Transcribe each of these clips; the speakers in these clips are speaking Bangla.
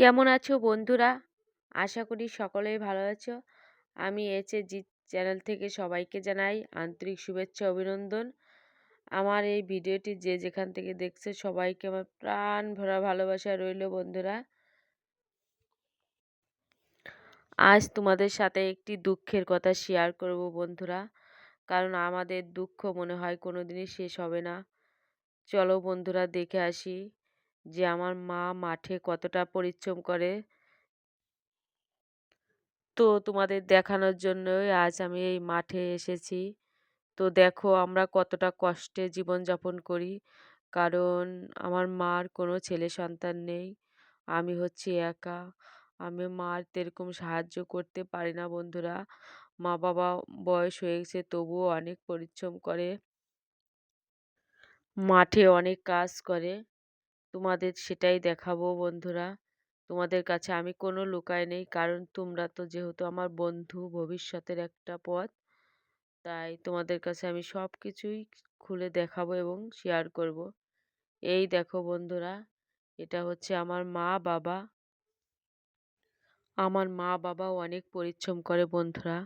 কেমন আছো বন্ধুরা? আশা করি সকলেই ভালো আছো। আমি জি চ্যানেল থেকে সবাইকে জানাই আন্তরিক শুভেচ্ছা অভিনন্দন। আমার এই ভিডিওটি যে যেখান থেকে দেখছে সবাইকে আমার প্রাণ ভরা ভালোবাসা রইল বন্ধুরা। আজ তোমাদের সাথে একটি দুঃখের কথা শেয়ার করব বন্ধুরা। কারণ আমাদের দুঃখ মনে হয় কোনোদিনই শেষ হবে না। চলো বন্ধুরা দেখে আসি যে আমার মা মাঠে কতটা পরিশ্রম করে। তো তোমাদের দেখানোর জন্যই আজ আমি এই মাঠে এসেছি। তো দেখো আমরা কতটা কষ্টে জীবনযাপন করি। কারণ আমার মার কোনো ছেলে সন্তান নেই। আমি হচ্ছি একা। আমি মার তেরকম সাহায্য করতে পারি না বন্ধুরা। মা-বাবা বয়স হয়ে গেছে তবুও অনেক পরিশ্রম করে। মাঠে অনেক কাজ করে। তোমাদের সেটাই দেখাবো বন্ধুরা। তোমাদের কাছে আমি কোনো লুকায় নেই, কারণ তোমরা তো যেহেতু আমার বন্ধু, ভবিষ্যতের একটা পথ। তাই তোমাদের কাছে আমি সব কিছুই খুলে দেখাবো এবং শেয়ার করব। এই দেখো বন্ধুরা, এটা হচ্ছে আমার মা-বাবা। আমার মা-বাবাও অনেক পরিশ্রম করে বন্ধুরা।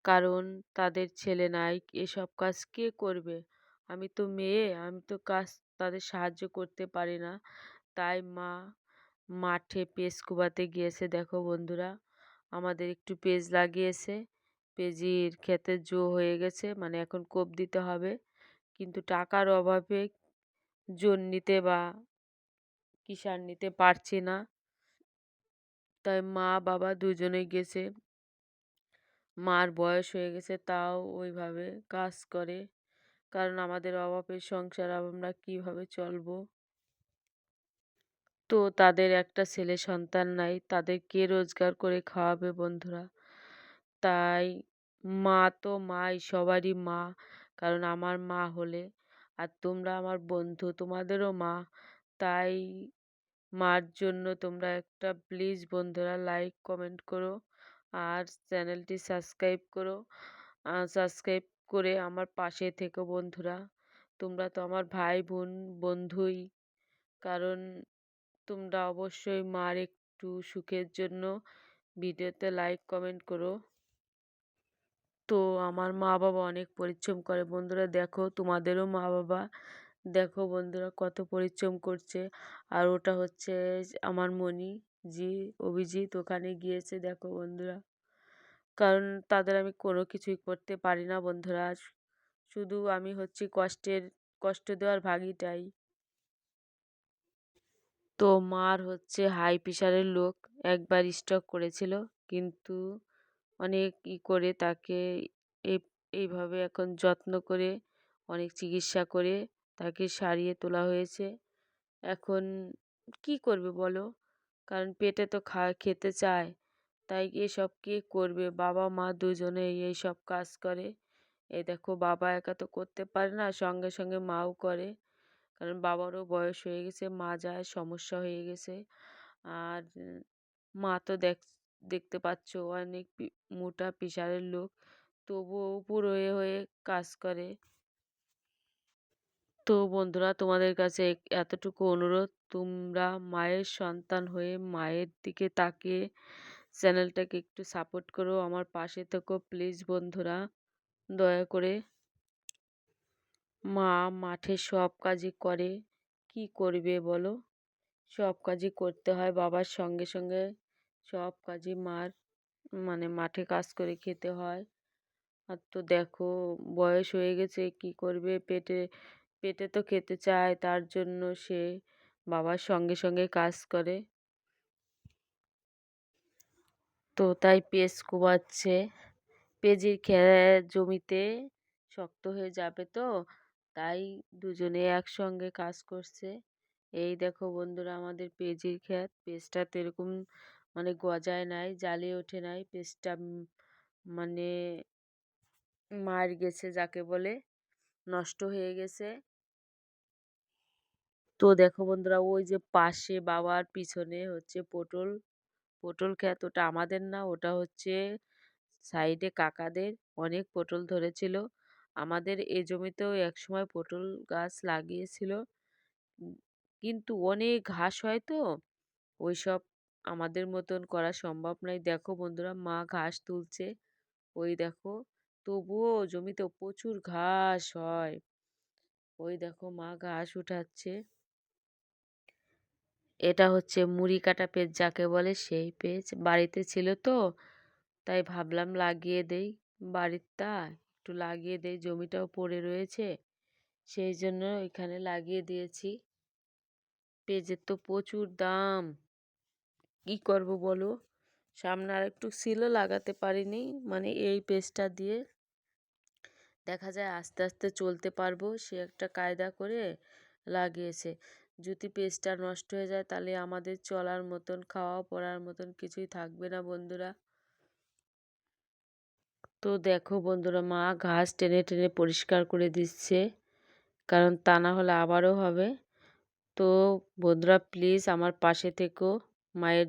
কারণ তাদের ছেলে নাই, এসব কাজ কে করবে? আমি তো মেয়ে, আমি তো কাজ তাদের সাহায্য করতে পারি না। তাই মা মাঠে পেঁচ কোবাতে গিয়েছে দেখো বন্ধুরা। আমাদের একটু পেঁচ লাগিয়েছে। পেঁজির ক্ষেতে হয়ে গেছে, মানে এখন কোপ দিতে হবে। কিন্তু টাকার অভাবে নিতে বা কিষাণ নিতে পারছি না। তাই মা-বাবা দুজনেই গেছে। মার বয়স হয়ে গেছে তাও ওইভাবে কাজ করে। কারণ আমাদের অভাবের সংসার আমরা কিভাবে চলবো? তো তাদের একটা ছেলে সন্তান নাই, তাদের কে রোজগার করে খাওয়াবে বন্ধুরা? তাই মা তো মাই, সবারই মা। কারণ আমার মা হলে, আর তোমরা আমার বন্ধু, তোমাদেরও মা। তাই মার জন্য তোমরা একটা প্লিজ বন্ধুরা লাইক কমেন্ট করো আর চ্যানেলটি সাবস্ক্রাইব করো। সাবস্ক্রাইব করে আমার পাশে থেকো বন্ধুরা। তোমরা তো আমার ভাই বোন, বন্ধুই। কারণ তোমরা অবশ্যই মার একটু সুখের জন্য ভিডিওতে লাইক কমেন্ট করো। তো আমার মা-বাবা অনেক পরিশ্রম করে বন্ধুরা, দেখো তোমাদেরও মা-বাবা দেখো বন্ধুরা কত পরিশ্রম করছে। আর ওটা হচ্ছে আমার মনি জি, অভিজিৎ ওখানে গিয়েছে দেখো বন্ধুরা। কারণ তাদের আমি কোনো কিছুই করতে পারি না বন্ধুরা। শুধু আমি হচ্ছি কষ্ট দেওয়ার ভাগীটাই। তো মার হচ্ছে হাই প্রেশারের লোক, একবার স্ট্রোক করেছিল। কিন্তু অনেক করে তাকে এই এইভাবে এখন যত্ন করে অনেক চিকিৎসা করে তাকে সারিয়ে তোলা হয়েছে। এখন কি করবে বলো? কারণ পেটে তো খেতে চায়। তাই এসব কে করবে? বাবা-মা দুজনেই এইসব কাজ করে। এই দেখো বাবা একা তো করতে পারে না, সঙ্গে সঙ্গে মাও করে। কারণ বাবারও বয়স হয়ে গেছে, মা যায় সমস্যা হয়ে গেছে। আর মা তো দেখতে পাচ্ছ অনেক মোটা প্রেশারের লোক, তবুও পুরো হয়ে কাজ করে। তো বন্ধুরা তোমাদের কাছে এতটুকু অনুরোধ, তোমরা মায়ের সন্তান হয়ে মায়ের দিকে তাকিয়ে চ্যানেলটাকে একটু সাপোর্ট করো, আমার পাশে থেকো প্লিজ বন্ধুরা, দয়া করে। মা মাঠে সব কাজই করে, কি করবে বলো? সব কাজই করতে হয় বাবার সঙ্গে সঙ্গে। সব কাজই মার, মানে মাঠে কাজ করে খেতে হয়। আর তো দেখো বয়স হয়ে গেছে, কি করবে? পেটে পেটে তো খেতে চায়, তার জন্য সে বাবার সঙ্গে সঙ্গে কাজ করে। তো তাই পেঁচ কোবাচ্ছে। পেঁজির জমিতে শক্ত হয়ে যাবে তো, তাই দুজনে একসঙ্গে কাজ করছে। এই দেখো বন্ধুরা আমাদের পেঁজির ক্ষেত, পেঁচটা তো এরকম মানে গজায় নাই, জ্বালিয়ে ওঠে নাই। পেঁচটা মানে মার গেছে যাকে বলে, নষ্ট হয়ে গেছে। তো দেখো বন্ধুরা ওই যে পাশে বাবার পিছনে হচ্ছে পটল, পটল ক্ষেত। ওটা আমাদের না, ওটা হচ্ছে সাইডে কাকাদের। অনেক পটল ধরেছিল। আমাদের এই জমিতেও একসময় পটল গাছ লাগিয়েছিল। উম, কিন্তু অনেক ঘাস হয় তো, ওইসব আমাদের মতন করা সম্ভব নয়। দেখো বন্ধুরা, মা ঘাস তুলছে। ওই দেখো, তবুও জমিতে প্রচুর ঘাস হয়। ওই দেখো মা ঘাস উঠাচ্ছে। এটা হচ্ছে মুড়ি কাটা পেঁচ যাকে বলে সেই পেঁচ। বাড়িতে ছিল তো, তাই ভাবলাম লাগিয়ে দেই। বাড়িরটা একটু লাগিয়ে দেই, জমিটাও পড়ে রয়েছে। সেই জন্য এখানে লাগিয়ে দিয়েছি। পেঁয়াজের তো প্রচুর দাম, কি করব বলো। সামনে আর একটু ছিল, লাগাতে পারিনি, মানে এই পেঁয়াজটা দিয়ে দেখা যায় আস্তে আস্তে চলতে পারবো, সে একটা কায়দা করে লাগিয়েছে। যদি পেঁয়াজটা নষ্ট হয়ে যায় তাহলে আমাদের চলার মতন, খাওয়া পড়ার মতন কিছুই থাকবে না বন্ধুরা। তো দেখো বন্ধুরা, মা ঘাস টেনে টেনে পরিষ্কার করে দিচ্ছে, কারণ তা না হলে আবারও হবে। তো বন্ধুরা, প্লিজ আমার পাশে থেকো। মায়ের